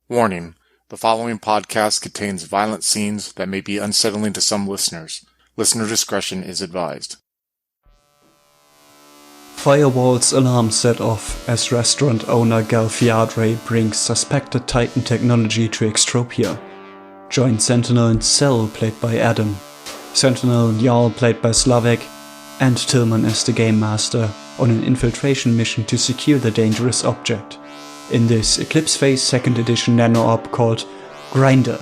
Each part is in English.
Warning: the following podcast contains violent scenes that may be unsettling to some listeners. Listener discretion is advised. Firewall's alarm set off as restaurant owner Galfiadre brings suspected Titan technology to Extropia. Join Sentinel and Cell, played by Adam, Sentinel and Jarl, played by Slavek, and Tillman as the Game Master, on an infiltration mission to secure the dangerous object. In this Eclipse Phase 2nd edition nano-op called Grinder.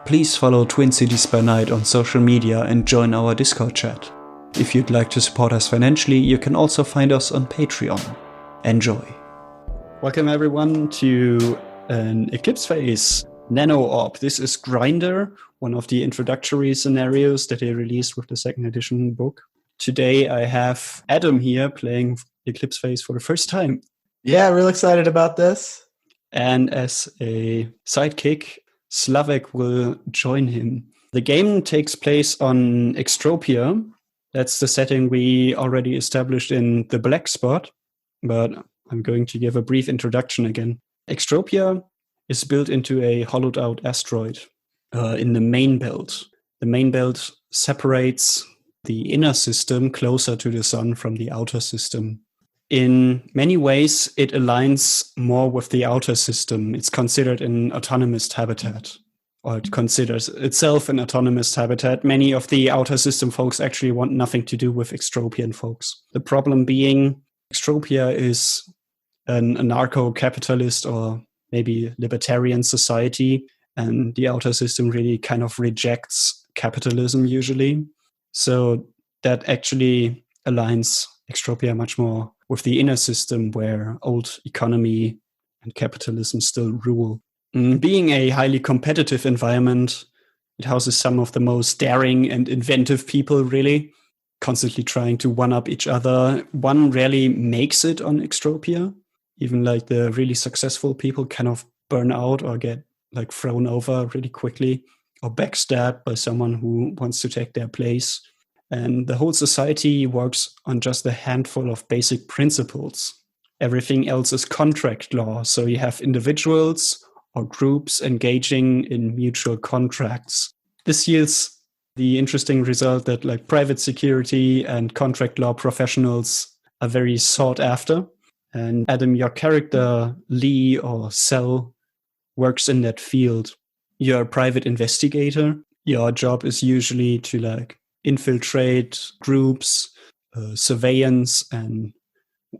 Please follow Twin Cities by Night on social media and join our Discord chat. If you'd like to support us financially, you can also find us on Patreon. Enjoy. Welcome everyone to an Eclipse Phase nano-op. This is Grinder, one of the introductory scenarios that they released with the 2nd edition book. Today I have Adam here playing Eclipse Phase for the first time. Yeah, real excited about this. And as a sidekick, Slavek will join him. The game takes place on Extropia. That's the setting we already established in the Black Spot, but I'm going to give a brief introduction again. Extropia is built into a hollowed-out asteroid in the main belt. The main belt separates the inner system closer to the sun from the outer system. In many ways, it aligns more with the outer system. It's considered an autonomous habitat, or it considers itself an autonomous habitat. Many of the outer system folks actually want nothing to do with Extropian folks. The problem being, Extropia is an anarcho-capitalist or maybe libertarian society, and the outer system really kind of rejects capitalism usually. So that actually aligns Extropia much more with the inner system where old economy and capitalism still rule. Being a highly competitive environment, it houses some of the most daring and inventive people, really, constantly trying to one-up each other. One rarely makes it on Extropia. Even like the really successful people kind of burn out or get like thrown over really quickly or backstabbed by someone who wants to take their place. And the whole society works on just a handful of basic principles. Everything else is contract law. So you have individuals or groups engaging in mutual contracts. This yields the interesting result that like private security and contract law professionals are very sought after. And Adam, your character, Lee or Cell, works in that field. You're a private investigator. Your job is usually to like infiltrate groups, surveillance, and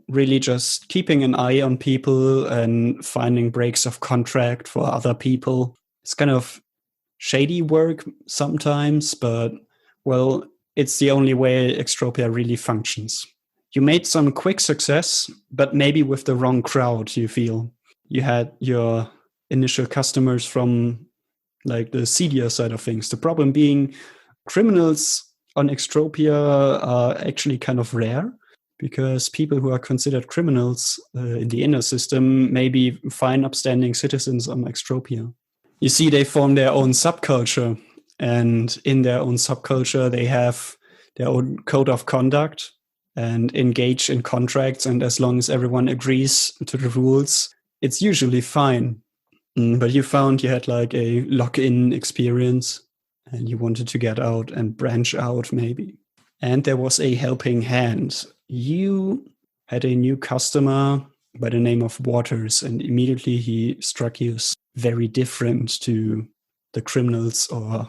really just keeping an eye on people and finding breaks of contract for other people. It's kind of shady work sometimes, but, well, it's the only way Extropia really functions. You made some quick success, but maybe with the wrong crowd, you feel. You had your initial customers from like the seedier side of things. The problem being criminals on Extropia are actually kind of rare because people who are considered criminals in the inner system may be fine, upstanding citizens on Extropia. You see, they form their own subculture, and in their own subculture, they have their own code of conduct and engage in contracts, and as long as everyone agrees to the rules, it's usually fine. But you found you had like a lock-in experience, and you wanted to get out and branch out maybe. And there was a helping hand. You had a new customer by the name of Waters, and immediately he struck you as very different to the criminals or,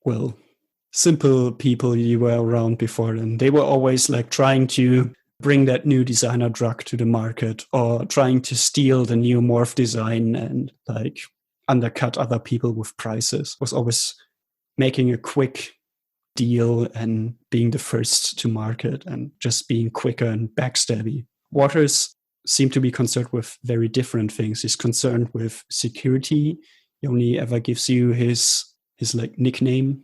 well, simple people you were around before. And they were always like trying to bring that new designer drug to the market or trying to steal the new morph design and like undercut other people with prices. Was always making a quick deal and being the first to market and just being quicker and backstabby. Waters seemed to be concerned with very different things. He's concerned with security. He only ever gives you his like nickname.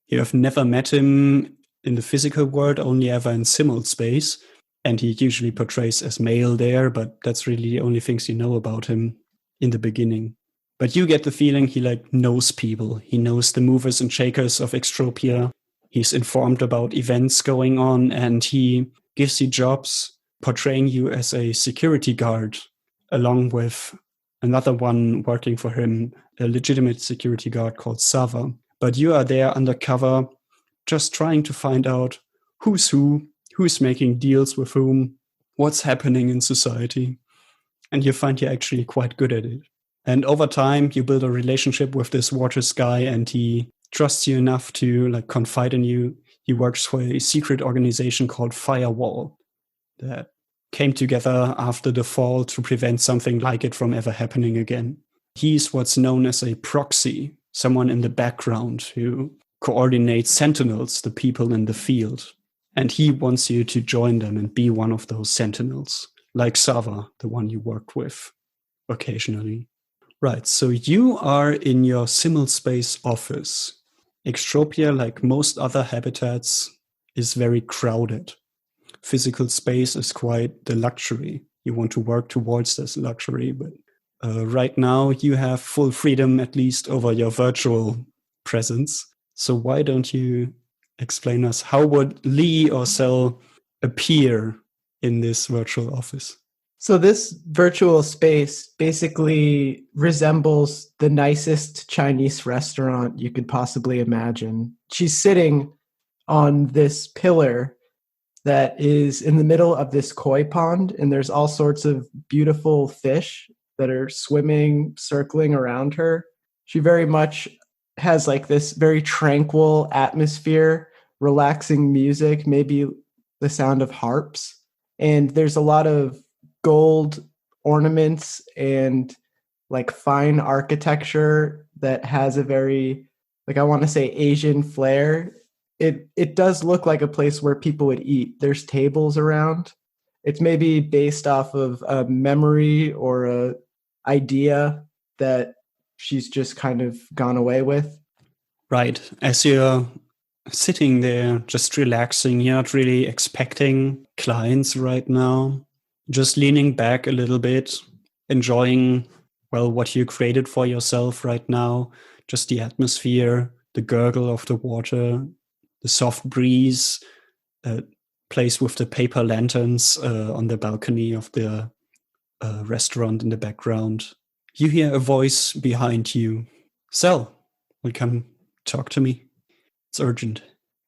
You have never met him in the physical world, only ever in simul space. And he usually portrays as male there, but that's really the only things you know about him in the beginning. But you get the feeling he like knows people. He knows the movers and shakers of Extropia. He's informed about events going on, and he gives you jobs portraying you as a security guard, along with another one working for him, a legitimate security guard called Sava. But you are there undercover, just trying to find out who's who's making deals with whom, what's happening in society. And you find you're actually quite good at it. And over time, you build a relationship with this Waters guy, and he trusts you enough to like confide in you. He works for a secret organization called Firewall that came together after the fall to prevent something like it from ever happening again. He's what's known as a proxy, someone in the background who coordinates sentinels, the people in the field. And he wants you to join them and be one of those sentinels, like Sava, the one you worked with occasionally. Right, so you are in your simul space office. Extropia, like most other habitats, is very crowded. Physical space is quite the luxury. You want to work towards this luxury, but right now you have full freedom, at least over your virtual presence. So why don't you explain us how would Lee or Cell appear in this virtual office? So this virtual space basically resembles the nicest Chinese restaurant you could possibly imagine. She's sitting on this pillar that is in the middle of this koi pond, and there's all sorts of beautiful fish that are swimming, circling around her. She very much has like this very tranquil atmosphere, relaxing music, maybe the sound of harps. And there's a lot of gold ornaments and like fine architecture that has a very, like, I want to say Asian flair. It does look like a place where people would eat. There's tables around. It's maybe based off of a memory or a idea that she's just kind of gone away with. Right. As you're sitting there, just relaxing, you're not really expecting clients right now. Just leaning back a little bit, enjoying, well, what you created for yourself right now. Just the atmosphere, the gurgle of the water, the soft breeze, place with the paper lanterns on the balcony of the restaurant in the background. You hear a voice behind you. Cell, will come talk to me. It's urgent.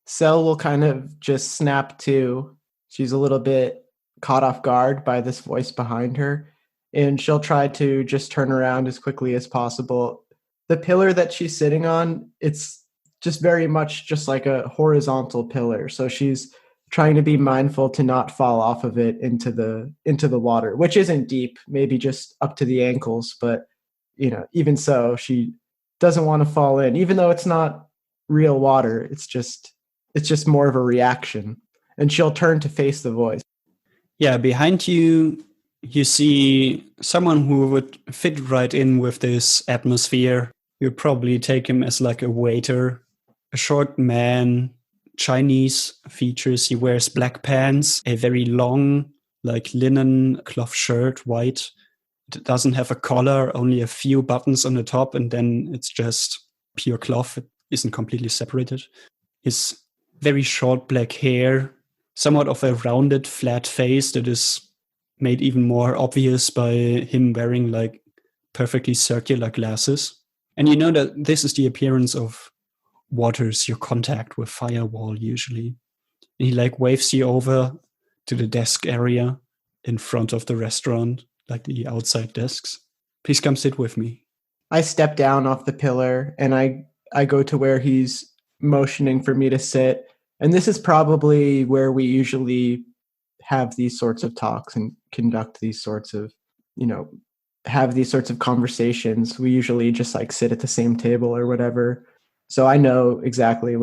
Cell will kind of just snap to. She's a little bit caught off guard by this voice behind her, and she'll try to just turn around as quickly as possible. The pillar that she's sitting on, it's just very much just like a horizontal pillar. So she's trying to be mindful to not fall off of it into the water, which isn't deep, maybe just up to the ankles. But, even so, she doesn't want to fall in, even though it's not real water. It's just more of a reaction. And she'll turn to face the voice. Yeah, behind you, you see someone who would fit right in with this atmosphere. You'd probably take him as like a waiter, a short man, Chinese features. He wears black pants, a very long, like linen cloth shirt, white. It doesn't have a collar, only a few buttons on the top, and then it's just pure cloth. It isn't completely separated. His very short black hair, somewhat of a rounded, flat face that is made even more obvious by him wearing like perfectly circular glasses. And you know that this is the appearance of Waters, your contact with Firewall usually. And he like waves you over to the desk area in front of the restaurant, like the outside desks. Please come sit with me. I step down off the pillar and I go to where he's motioning for me to sit. And this is probably where we usually have these sorts of talks and conduct these sorts of, have these sorts of conversations. We usually just like sit at the same table or whatever. So I know exactly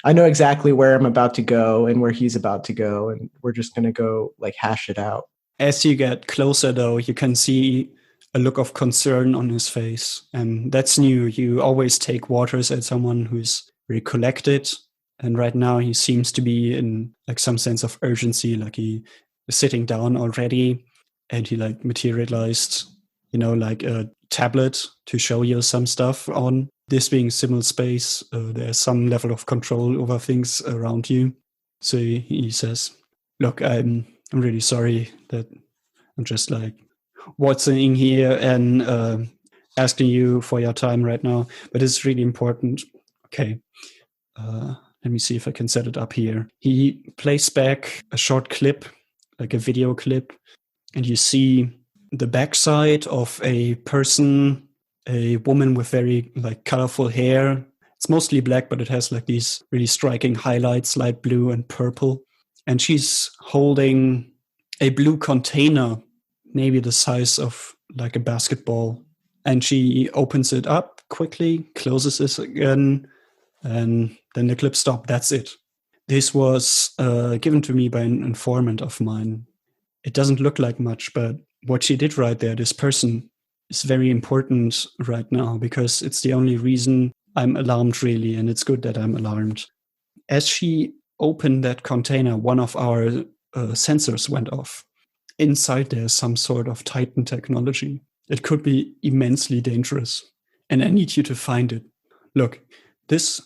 I know exactly where I'm about to go and where he's about to go. And we're just going to go like hash it out. As you get closer though, you can see a look of concern on his face. And that's new. You always take Waters as someone who's very collected. And right now he seems to be in like some sense of urgency, like he is sitting down already and he like materialized, like a tablet to show you some stuff on. This being simul space, there's some level of control over things around you. So he says, look, I'm really sorry that I'm just like waltzing here and asking you for your time right now, but it's really important. Okay. Let me see if I can set it up here. He plays back a short clip, like a video clip, and you see the backside of a person, a woman with very like colorful hair. It's mostly black, but it has like these really striking highlights, light blue and purple. And she's holding a blue container, maybe the size of like a basketball. And she opens it up quickly, closes it again, and then the clip stopped. That's it. This was given to me by an informant of mine. It doesn't look like much, but what she did right there, this person, is very important right now because it's the only reason I'm alarmed, really, and it's good that I'm alarmed. As she opened that container, one of our sensors went off. Inside there's some sort of Titan technology. It could be immensely dangerous, and I need you to find it. Look, this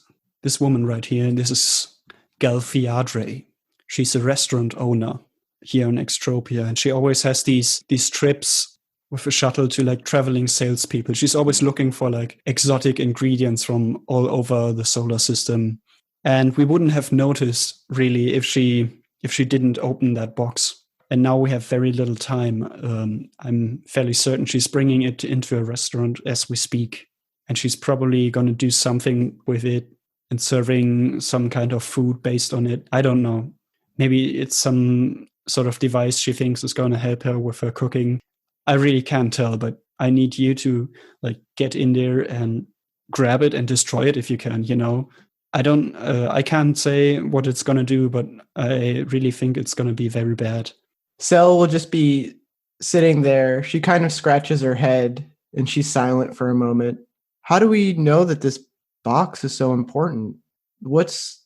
woman right here, this is Galfiadre. She's a restaurant owner here in Extropia, and she always has these trips with a shuttle to like traveling salespeople. She's always looking for like exotic ingredients from all over the solar system. And we wouldn't have noticed really if she didn't open that box. And now we have very little time. I'm fairly certain she's bringing it into a restaurant as we speak. And she's probably going to do something with it and serving some kind of food based on it. I don't know. Maybe it's some sort of device she thinks is going to help her with her cooking. I really can't tell, but I need you to like get in there and grab it and destroy it if you can, you know. I can't say what it's going to do, but I really think it's going to be very bad. Cell will just be sitting there. She kind of scratches her head and she's silent for a moment. How do we know that this box is so important? What's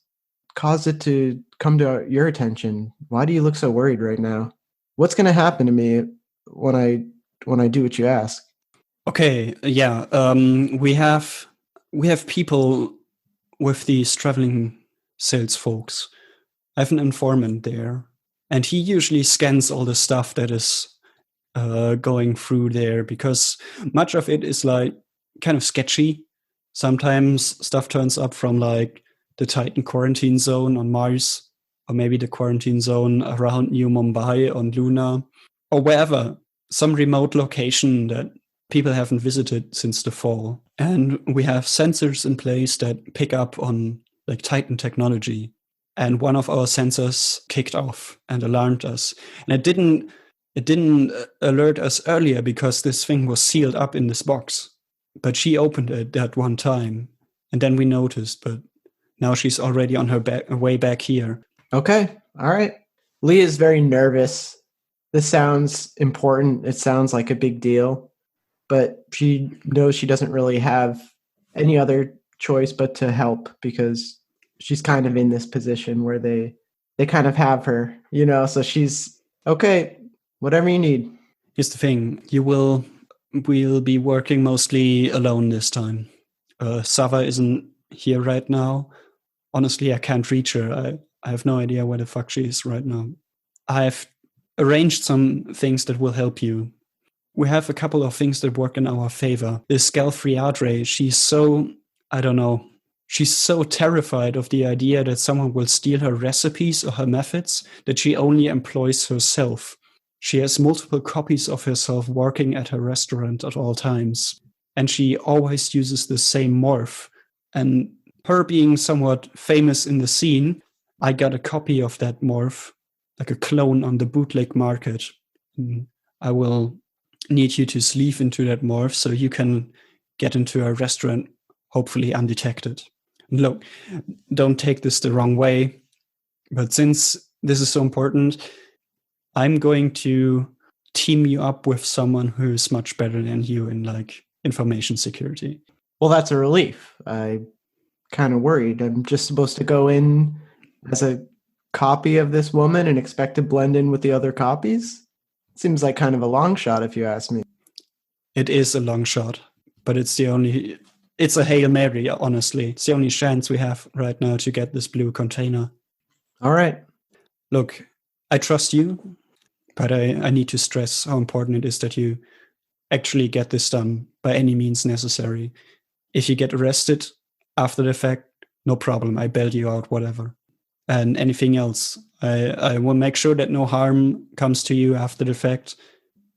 caused it to come to your attention? Why do you look so worried right now? What's going to happen to me when I do what you ask? Okay, yeah. We have people with these traveling sales folks. I have an informant there, and he usually scans all the stuff that is going through there because much of it is like kind of sketchy. Sometimes stuff turns up from like the Titan quarantine zone on Mars, or maybe the quarantine zone around New Mumbai on Luna, or wherever, some remote location that people haven't visited since the fall. And we have sensors in place that pick up on like Titan technology. And one of our sensors kicked off and alarmed us. And it didn't alert us earlier because this thing was sealed up in this box. But she opened it that one time, and then we noticed. But now she's already on her way back here. Okay, all right. Lee is very nervous. This sounds important. It sounds like a big deal. But she knows she doesn't really have any other choice but to help because she's kind of in this position where they kind of have her, you know, so she's okay, whatever you need. Here's the thing. We'll be working mostly alone this time. Sava isn't here right now. Honestly, I can't reach her. I have no idea where the fuck she is right now. I've arranged some things that will help you. We have a couple of things that work in our favor. This Galfriadre, she's so, I don't know, she's so terrified of the idea that someone will steal her recipes or her methods that she only employs herself. She has multiple copies of herself working at her restaurant at all times. And she always uses the same morph. And her being somewhat famous in the scene, I got a copy of that morph, like a clone on the bootleg market. I will need you to sleeve into that morph so you can get into a restaurant, hopefully undetected. And look, don't take this the wrong way, but since this is so important, I'm going to team you up with someone who is much better than you in like information security. Well, that's a relief. I'm kind of worried. I'm just supposed to go in as a copy of this woman and expect to blend in with the other copies? Seems like kind of a long shot if you ask me. It is a long shot, but it's a Hail Mary, honestly. It's the only chance we have right now to get this blue container. All right. Look, I trust you. But I need to stress how important it is that you actually get this done by any means necessary. If you get arrested after the fact, no problem. I bail you out, whatever. And anything else, I will make sure that no harm comes to you after the fact.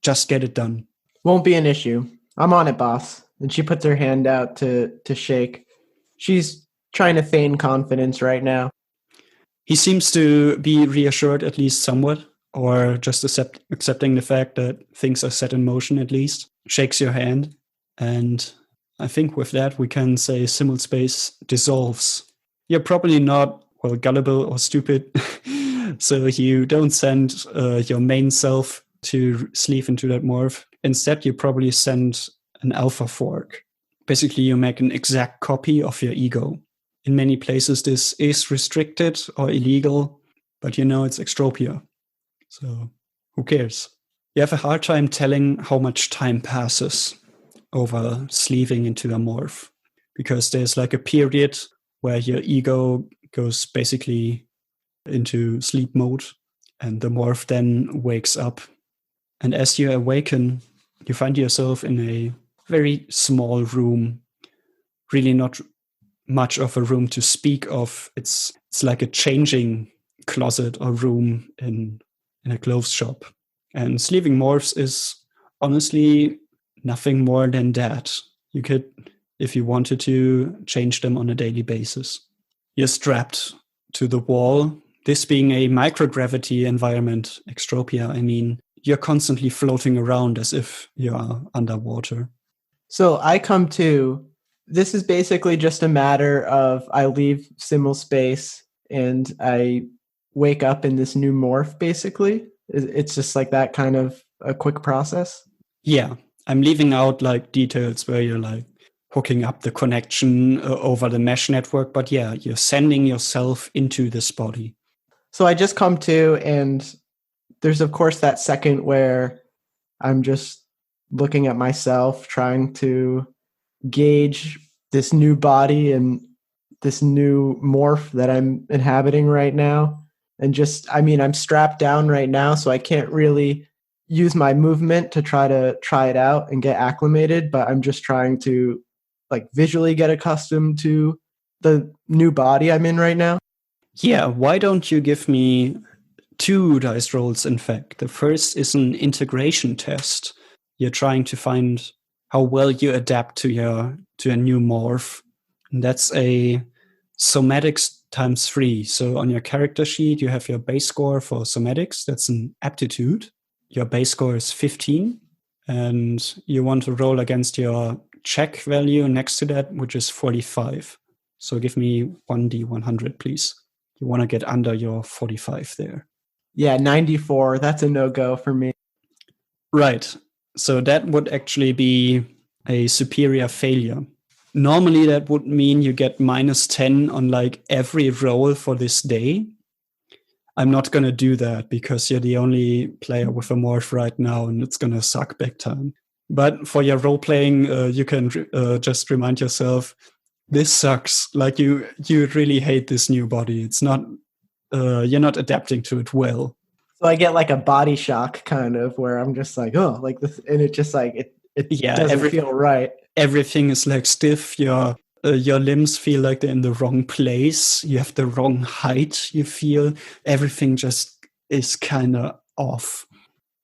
Just get it done. Won't be an issue. I'm on it, boss. And she puts her hand out to shake. She's trying to feign confidence right now. He seems to be reassured at least somewhat, or just accepting the fact that things are set in motion at least. Shakes your hand, and I think with that we can say simul space dissolves. You're probably not, gullible or stupid, so you don't send your main self to sleeve into that morph. Instead, you probably send an alpha fork. Basically, you make an exact copy of your ego. In many places, this is restricted or illegal, but it's Extropia. So who cares? You have a hard time telling how much time passes over sleeving into a morph, because there's like a period where your ego goes basically into sleep mode and the morph then wakes up. And as you awaken, you find yourself in a very small room, really not much of a room to speak of. It's like a changing closet or room in a clothes shop. And sleeving morphs is honestly nothing more than that. You could, if you wanted to, change them on a daily basis. You're strapped to the wall. This being a microgravity environment, Extropia, you're constantly floating around as if you are underwater. So I come to, this is basically just a matter of I leave simul space and I wake up in this new morph, basically. It's just like that kind of a quick process. Yeah, I'm leaving out like details where you're like hooking up the connection over the mesh network. But yeah, you're sending yourself into this body. So I just come to, and there's of course that second where I'm just looking at myself, trying to gauge this new body and this new morph that I'm inhabiting right now. And just, I'm strapped down right now, so I can't really use my movement to try it out and get acclimated, but I'm just trying to like visually get accustomed to the new body I'm in right now. Yeah, why don't you give me 2 dice rolls, in fact. The first is an integration test. You're trying to find how well you adapt to a new morph. And that's a somatics times 3. So on your character sheet, you have your base score for somatics. That's an aptitude. Your base score is 15. And you want to roll against your check value next to that, which is 45. So give me 1d100, please. You want to get under your 45 there. Yeah, 94. That's a no-go for me. Right. So that would actually be a superior failure. Normally, that would mean you get -10 on like every roll for this day. I'm not going to do that because you're the only player with a morph right now and it's going to suck big time. But for your role-playing, you can just remind yourself, this sucks. Like you really hate this new body. It's not, you're not adapting to it well. So I get like a body shock kind of where I'm just like, oh, like this, and it just like it doesn't feel right. Everything is like stiff. Your limbs feel like they're in the wrong place. You have the wrong height. You feel everything just is kind of off.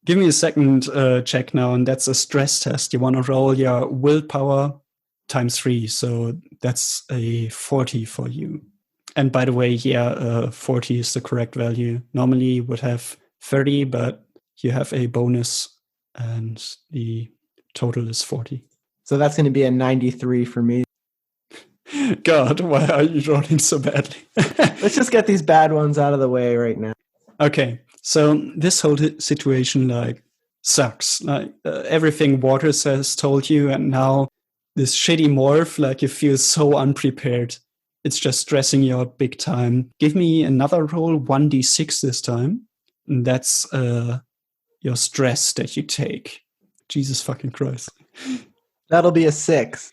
Give me a second check now, and that's a stress test. You want to roll your willpower times 3, so that's a 40 for you. And by the way, 40 is the correct value. Normally you would have 30, but you have a bonus, and the total is 40. So that's going to be a 93 for me. God, why are you rolling so badly? Let's just get these bad ones out of the way right now. Okay, so this whole situation like sucks. Like everything Waters has told you, and now this shitty morph, like you feel so unprepared. It's just stressing you out big time. Give me another roll, 1d6 this time. And that's your stress that you take. Jesus fucking Christ. That'll be a 6.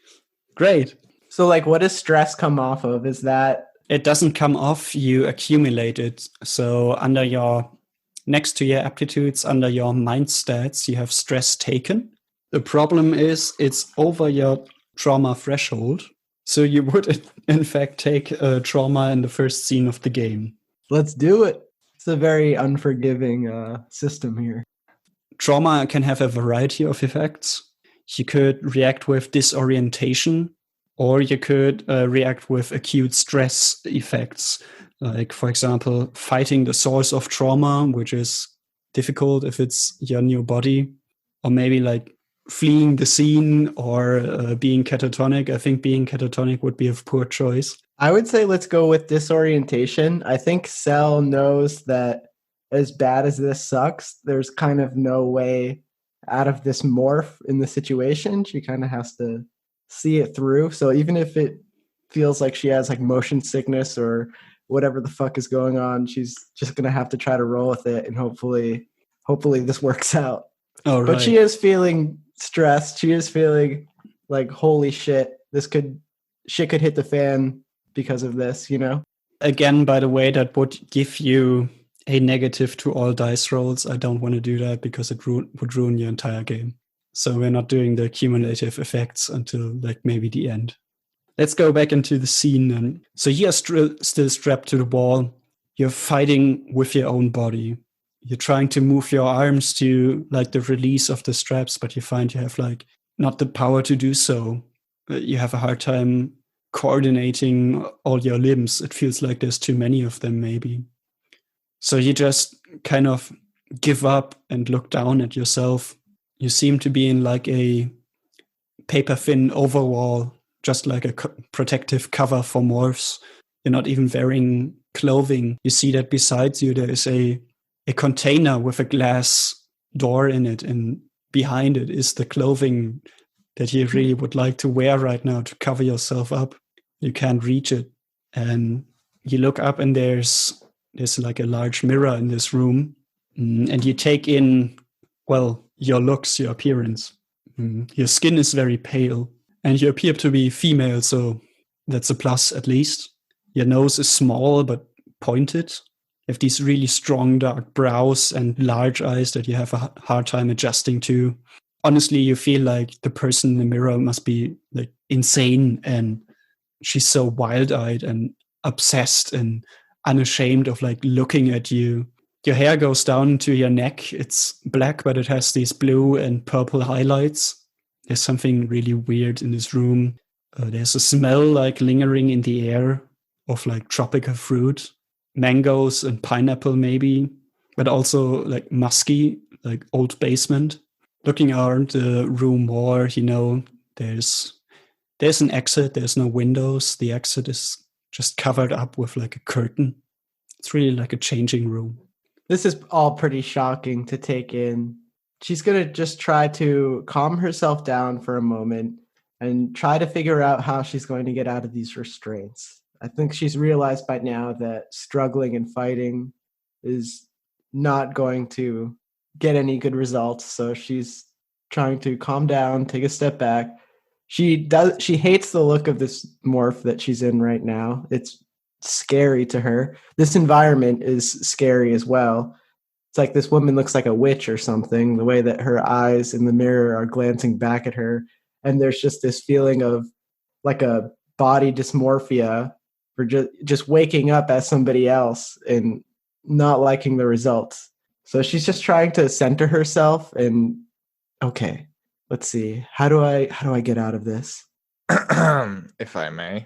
Great. So like what does stress come off of? Is that... It doesn't come off, you accumulate it. So under your next to your aptitudes under your mind stats, you have stress taken. The problem is it's over your trauma threshold. So you would, in fact, take trauma in the first scene of the game. Let's do it. It's a very unforgiving system here. Trauma can have a variety of effects. You could react with disorientation, or you could react with acute stress effects. Like, for example, fighting the source of trauma, which is difficult if it's your new body, or maybe like fleeing the scene or being catatonic. I think being catatonic would be a poor choice. I would say let's go with disorientation. I think Cell knows that as bad as this sucks, there's kind of no way out of this morph in the situation. She kind of has to see it through. So even if it feels like she has like motion sickness or whatever the fuck is going on, she's just going to have to try to roll with it, and hopefully this works out. Oh, right. But she is feeling stressed. She is feeling like, holy shit, shit could hit the fan because of this, you know? Again, by the way, that would give you a negative to all dice rolls. I don't want to do that because it would ruin your entire game. So we're not doing the cumulative effects until like maybe the end. Let's go back into the scene. And so you're still strapped to the wall. You're fighting with your own body. You're trying to move your arms to like the release of the straps, but you find you have like not the power to do so. You have a hard time coordinating all your limbs. It feels like there's too many of them maybe. So you just kind of give up and look down at yourself. You seem to be in like a paper thin overall, just like a protective cover for morphs. You're not even wearing clothing. You see that beside you there is a container with a glass door in it, and behind it is the clothing that you really would like to wear right now to cover yourself up. You can't reach it. And you look up and there's like a large mirror in this room. And you take in, well, your looks, your appearance. Your skin is very pale. And you appear to be female, so that's a plus at least. Your nose is small but pointed. You have these really strong dark brows and large eyes that you have a hard time adjusting to. Honestly, you feel like the person in the mirror must be like insane, and she's so wild-eyed and obsessed and unashamed of like looking at you. Your hair goes down to your neck. It's black, but it has these blue and purple highlights. There's something really weird in this room. There's a smell like lingering in the air of like tropical fruit, mangoes and pineapple maybe, but also like musky, like old basement. Looking around the room more, you know, there's an exit. There's no windows. The exit is just covered up with like a curtain. It's really like a changing room. This is all pretty shocking to take in. She's going to just try to calm herself down for a moment and try to figure out how she's going to get out of these restraints. I think she's realized by now that struggling and fighting is not going to get any good results. So she's trying to calm down, take a step back. She hates the look of this morph that she's in right now. It's scary to her. This environment is scary as well. It's like this woman looks like a witch or something, the way that her eyes in the mirror are glancing back at her. And there's just this feeling of like a body dysmorphia for just waking up as somebody else and not liking the results. So she's just trying to center herself and, okay, let's see. How do I get out of this? If I may.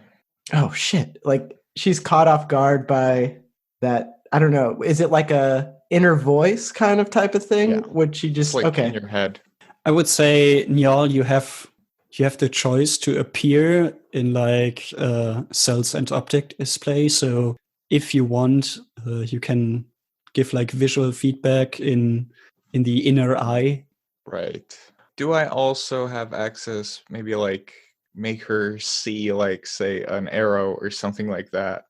Oh, shit. Like, she's caught off guard by that. I don't know. Is it like a inner voice kind of type of thing? Yeah. Would she just, Like okay. in your head. I would say, Njal, you have the choice to appear in like cells and object display. So if you want, you can give like visual feedback in the inner eye. Right. Do I also have access, maybe like make her see like say an arrow or something like that?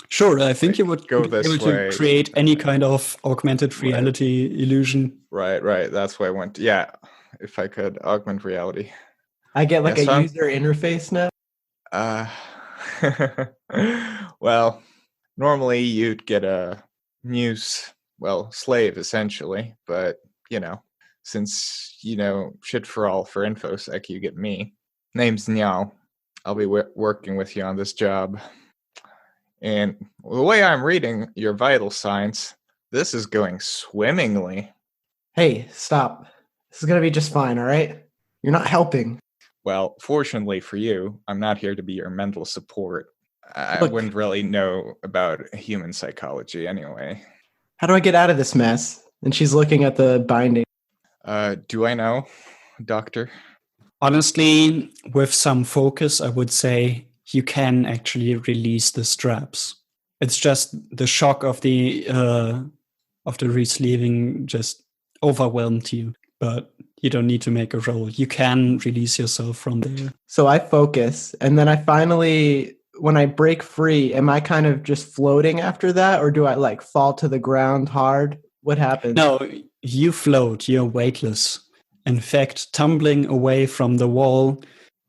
Sure, I think Like, you would go be this able way. to create any kind of augmented reality illusion. Right. That's why I went. Yeah, if I could augment reality. I get like Yeah, so a I'm- user interface now. Well, normally you'd get a news well, slave essentially, but since shit for all for InfoSec, you get me. Name's Nyao. I'll be working with you on this job. And the way I'm reading your vital signs, this is going swimmingly. Hey, stop. This is going to be just fine, all right? You're not helping. Well, fortunately for you, I'm not here to be your mental support. I Look. wouldn't really know about human psychology anyway. How do I get out of this mess? And she's looking at the binding. Do I know, Doctor? Honestly, with some focus, I would say you can actually release the straps. It's just the shock of the resleeving just overwhelmed you, but you don't need to make a roll. You can release yourself from there. So I focus, and then I finally, when I break free, am I kind of just floating after that, or do I like fall to the ground hard? What happens? No, you float. You're weightless. In fact, tumbling away from the wall,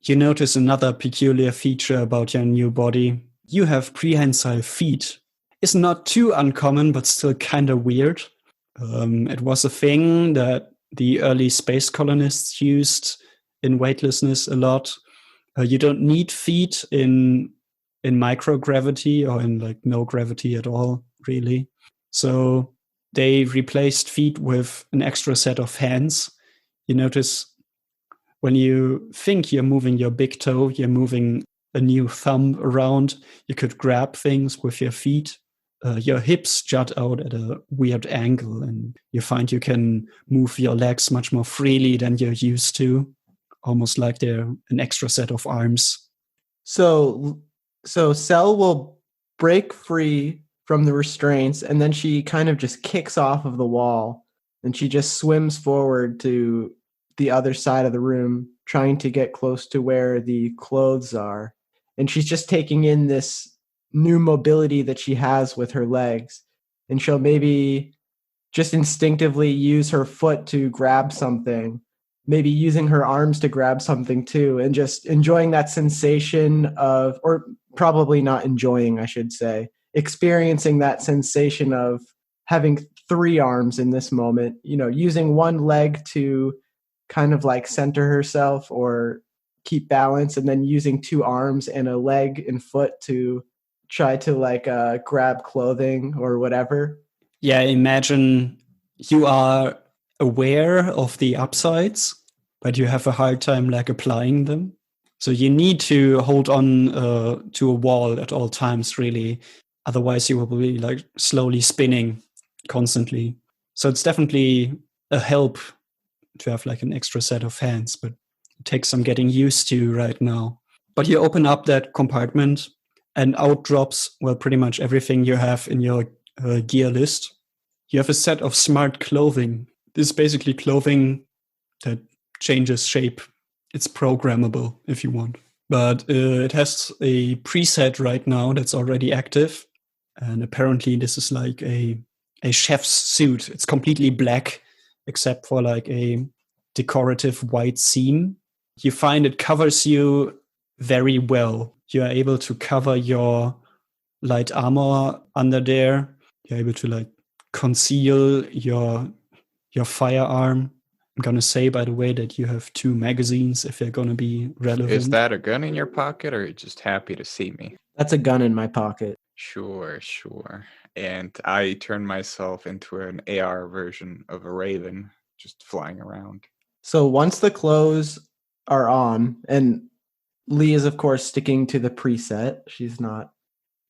you notice another peculiar feature about your new body. You have prehensile feet. It's not too uncommon, but still kind of weird. It was a thing that the early space colonists used in weightlessness a lot. You don't need feet in microgravity or in like no gravity at all, really. So they replaced feet with an extra set of hands. You notice when you think you're moving your big toe, you're moving a new thumb around. You could grab things with your feet. Your hips jut out at a weird angle, and you find you can move your legs much more freely than you're used to, almost like they're an extra set of arms. So Cell will break free from the restraints, and then she kind of just kicks off of the wall, and she just swims forward to the other side of the room, trying to get close to where the clothes are. And she's just taking in this new mobility that she has with her legs. And she'll maybe just instinctively use her foot to grab something, maybe using her arms to grab something too, and just enjoying that sensation of, or probably not enjoying, I should say, experiencing that sensation of having three arms in this moment, using one leg to kind of like center herself or keep balance, and then using two arms and a leg and foot to try to like grab clothing or whatever. Yeah, imagine you are aware of the upsides, but you have a hard time like applying them. So you need to hold on to a wall at all times, really. Otherwise, you will be like slowly spinning constantly. So it's definitely a help to have like an extra set of hands, but it takes some getting used to right now. But you open up that compartment, and out drops, well, pretty much everything you have in your gear list. You have a set of smart clothing. This is basically clothing that changes shape. It's programmable if you want. But it has a preset right now that's already active. And apparently this is like a chef's suit. It's completely black, except for like a decorative white seam. You find it covers you very well. You are able to cover your light armor under there. You're able to like conceal your firearm. I'm going to say, by the way, that you have 2 magazines if they're going to be relevant. Is that a gun in your pocket, or are you just happy to see me? That's a gun in my pocket. Sure. And I turn myself into an AR version of a raven, just flying around. So once the clothes are on, and Lee is, of course, sticking to the preset. She's not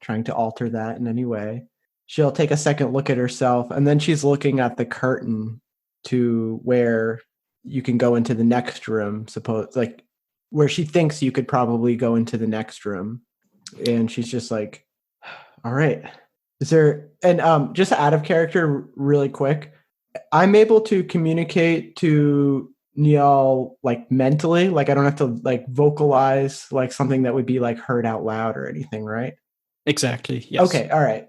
trying to alter that in any way. She'll take a second look at herself, and then she's looking at the curtain to where you can go into the next room, like where she thinks you could probably go into the next room. And she's just like, all right. Is there, and just out of character really quick, I'm able to communicate to Niall like mentally, like I don't have to like vocalize like something that would be like heard out loud or anything, right? Exactly. Yes. Okay. All right.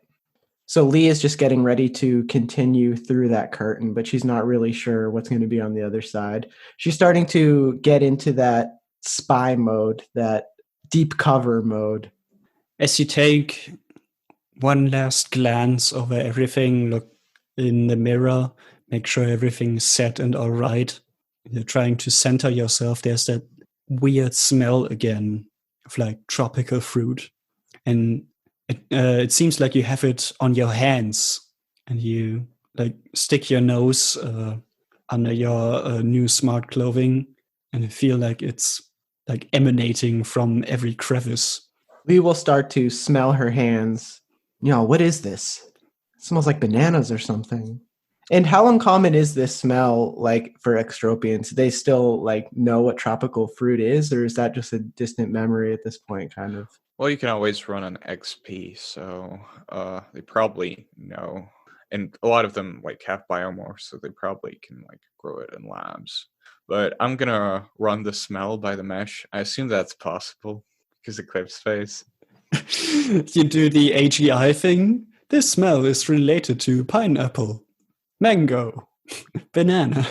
So Lee is just getting ready to continue through that curtain, but she's not really sure what's going to be on the other side. She's starting to get into that spy mode, that deep cover mode. As you take one last glance over everything, look in the mirror, make sure everything's set and all right. You're trying to center yourself. There's that weird smell again of like tropical fruit. And it seems like you have it on your hands, and you like stick your nose under your new smart clothing, and you feel like it's like emanating from every crevice. Lee will start to smell her hands. What is this? It smells like bananas or something. And how uncommon is this smell, like, for Extropians? Do they still like know what tropical fruit is, or is that just a distant memory at this point, kind of? Well, you can always run an XP, so they probably know. And a lot of them like have biomorphs, so they probably can like grow it in labs. But I'm gonna run the smell by the mesh. I assume that's possible because Eclipse face. You do the AGI thing. This smell is related to pineapple, mango, banana,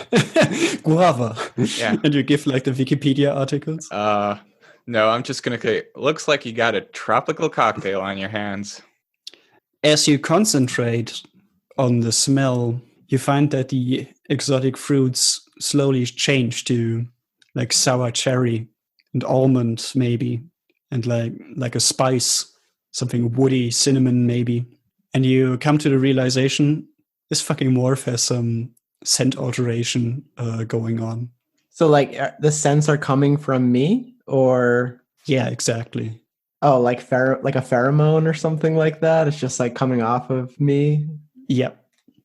guava. Yeah. And you give like the Wikipedia articles. No, I'm just gonna say, looks like you got a tropical cocktail on your hands. As you concentrate on the smell, you find that the exotic fruits slowly change to like sour cherry and almond maybe, and like a spice, something woody, cinnamon maybe. And you come to the realization this fucking morph has some scent alteration going on. So like the scents are coming from me, or yeah, exactly. Oh, like a pheromone or something like that. It's just like coming off of me. Yep.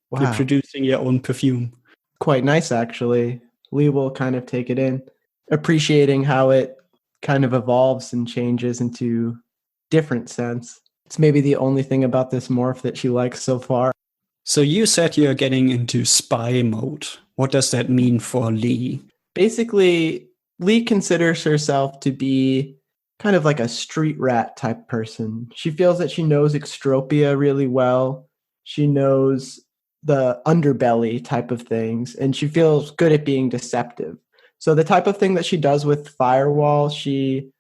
Wow. You're producing your own perfume. Quite nice, actually. Lee will kind of take it in, appreciating how it kind of evolves and changes into different scents. It's maybe the only thing about this morph that she likes so far. So you said you're getting into spy mode. What does that mean for Lee? Basically, Lee considers herself to be kind of like a street rat type person. She feels that she knows Extropia really well. She knows the underbelly type of things, and she feels good at being deceptive. So the type of thing that she does with Firewall, she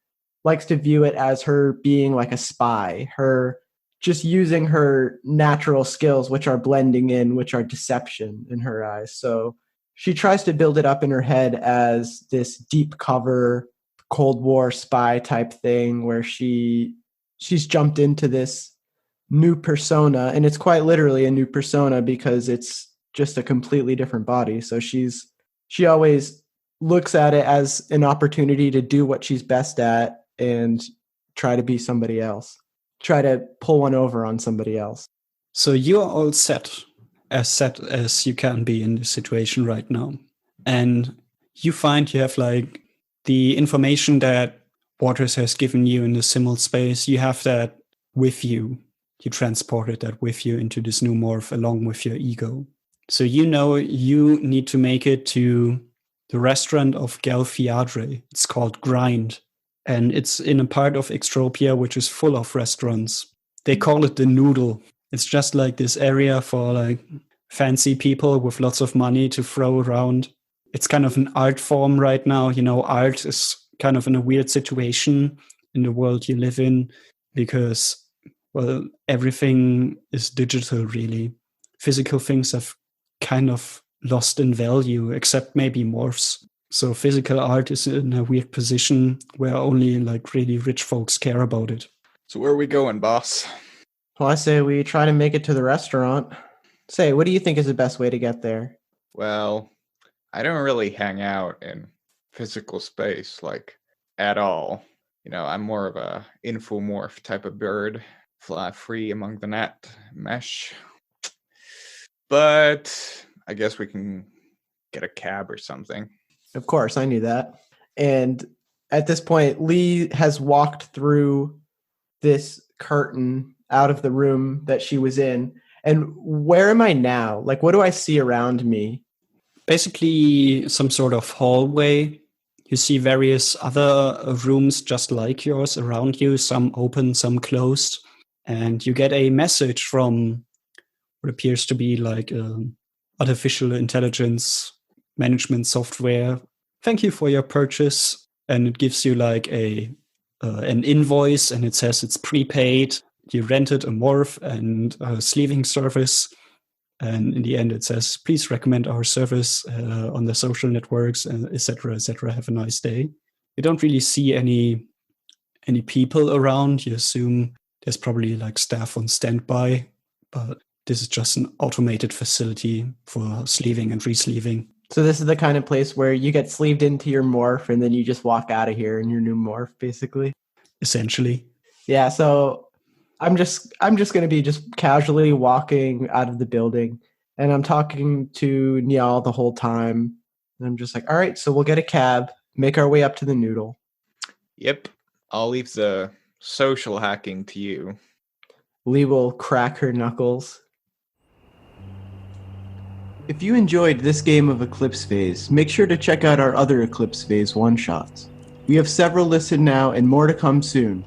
likes to view it as her being like a spy, her just using her natural skills, which are blending in, which are deception in her eyes. So she tries to build it up in her head as this deep cover Cold War spy type thing where she's jumped into this new persona, and it's quite literally a new persona because it's just a completely different body. So she always looks at it as an opportunity to do what she's best at and try to be somebody else, try to pull one over on somebody else. So you're all set as you can be in this situation right now. And you find you have like the information that Waters has given you in the simul space, you have that with you. You transported that with you into this new morph along with your ego. So you know you need to make it to the restaurant of Galfiadre. It's called Grind. And it's in a part of Extropia which is full of restaurants. They call it the Noodle. It's just like this area for like fancy people with lots of money to throw around. It's kind of an art form right now. You know, art is kind of in a weird situation in the world you live in because, well, everything is digital, really. Physical things have kind of lost in value, except maybe morphs. So physical art is in a weird position where only like really rich folks care about it. So where are we going, boss? Well, I say we try to make it to the restaurant. Say, what do you think is the best way to get there? Well, I don't really hang out in physical space, like, at all. You know, I'm more of a infomorph type of bird, fly free among the net, mesh. But I guess we can get a cab or something. Of course, I knew that. And at this point, Lee has walked through this curtain out of the room that she was in. And where am I now? Like, what do I see around me? Basically, some sort of hallway. You see various other rooms just like yours around you, some open, some closed. And you get a message from what appears to be like artificial intelligence management software. Thank you for your purchase. And it gives you like an invoice, and it says it's prepaid. You rented a morph and a sleeving service. And in the end, it says, please recommend our service on the social networks, etc., etc. Have a nice day. You don't really see any people around. You assume there's probably like staff on standby, but this is just an automated facility for sleeving and resleeving. So this is the kind of place where you get sleeved into your morph and then you just walk out of here in your new morph, basically. Essentially. Yeah, so I'm just going to be just casually walking out of the building, and I'm talking to Niall the whole time. And I'm just like, all right, so we'll get a cab, make our way up to the noodle. Yep. I'll leave the social hacking to you. Lee will crack her knuckles. If you enjoyed this game of Eclipse Phase, make sure to check out our other Eclipse Phase one-shots. We have several listed now and more to come soon.